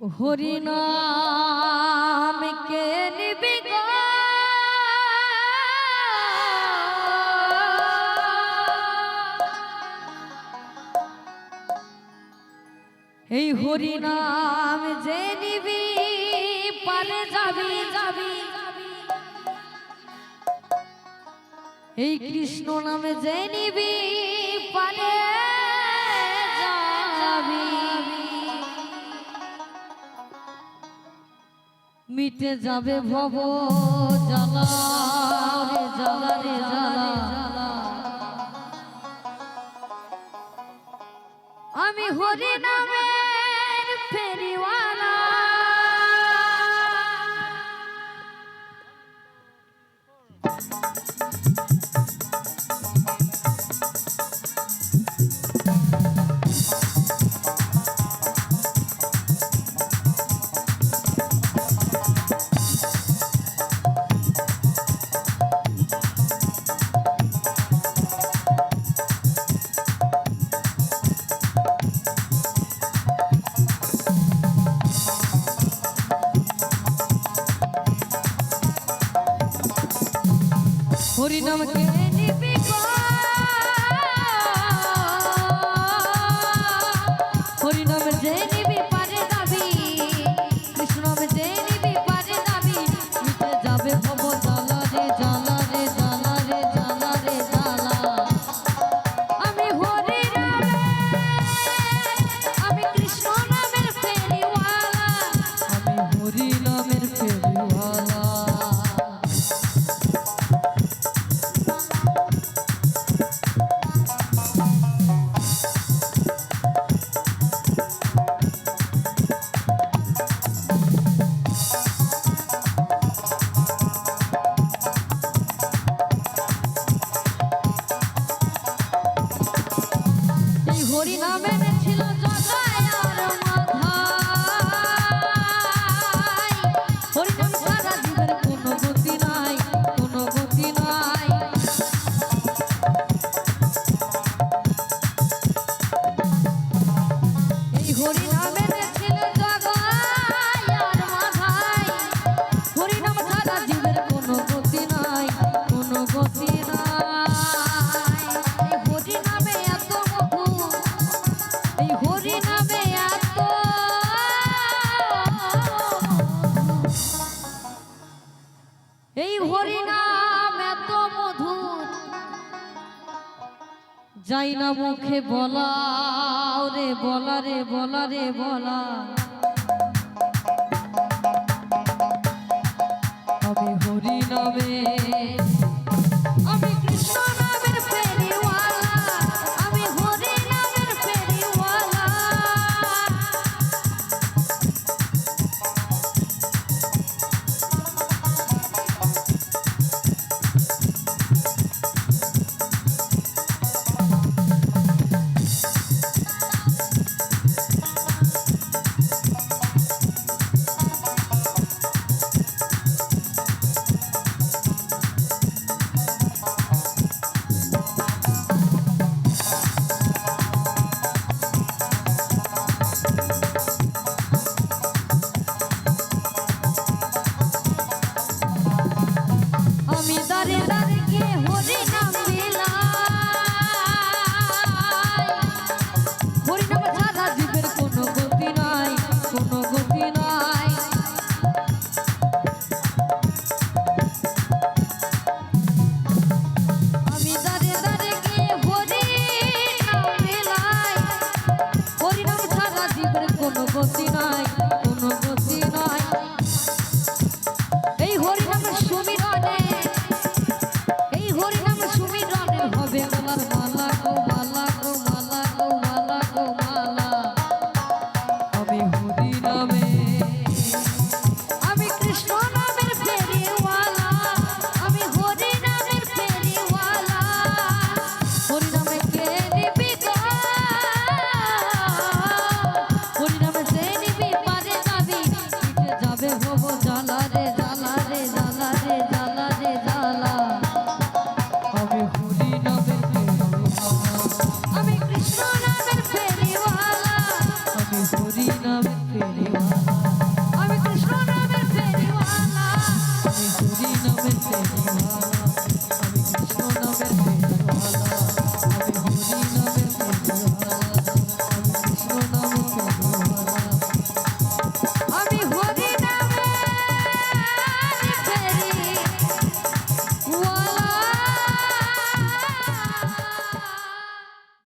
হরি নাম কে নিবি গো এই হরি নাম যে নিবি পারে যাবি যাবি এই কৃষ্ণ নামে যে নিবি পারে যাবি মিটে যাবে ভব জ্বালা রে জ্বালা রে জ্বালা আমি হরি নামের ফেরিওয়ালা হরি নাম কে নিবি গো হরি নাম যে নিবি পারে যাবি কৃষ্ণ নাম যে নিবি পারে যাবি মিটে যাবে ভব জ্বালা রে জ্বালা রে জ্বালা রে জ্বালা রে জ্বালা আমি হরি নামে আমি কৃষ্ণ নামের ফেরিওয়ালা আমি হরি নামের ফেরিওয়ালা হরি নামে ছিল জগায় আর মাথায় হরি নাম সারা জীবনের কোনো গতি নাই কোনো গতি নাই এই হরি নামে ছিল জগায় আর মাথায় হরি নাম সারা জীবনের কোনো গতি নাই কোনো গতি নাই এই হরি নামে এত এই হরি নামে এত এই হরি নাম এত মধুর যাই না মুখে বলা রে বলা রে বলা রে বলা আমি হরি নামে আমি কৃষ্ণ নামের ফেরিওয়ালা আমি হরি নামের ফেরিওয়ালা আমি দারে দারে কে হরি নাম বিলাই হরি নাম ছাড়া জীবের কোনো গতি নাই কোনো গতি নাই আমি দারে দারে কে হরি নাম বিলাই হরি নাম ছাড়া জীবের কোনো গতি নাই কোনো গতি নাই এই হরি নামের সুমিরনে এই হরি নামের সুমিরনে হবে আমার মালা গো মালা গো মালা গো মালা গো মালা আমি হরি নামে আমি কৃষ্ণ নামের ফেরিওয়ালা আমি হরি নামের ফেরিওয়ালা হরি নামে কে নিবি গো হরি নামে যে নিবি পারে যাবি মিটে যাবে ভব জ্বালা রে জ্বালা রে জ্বালা রে জ্বালা রে জ্বালা আমি হরি নামে আমি কৃষ্ণ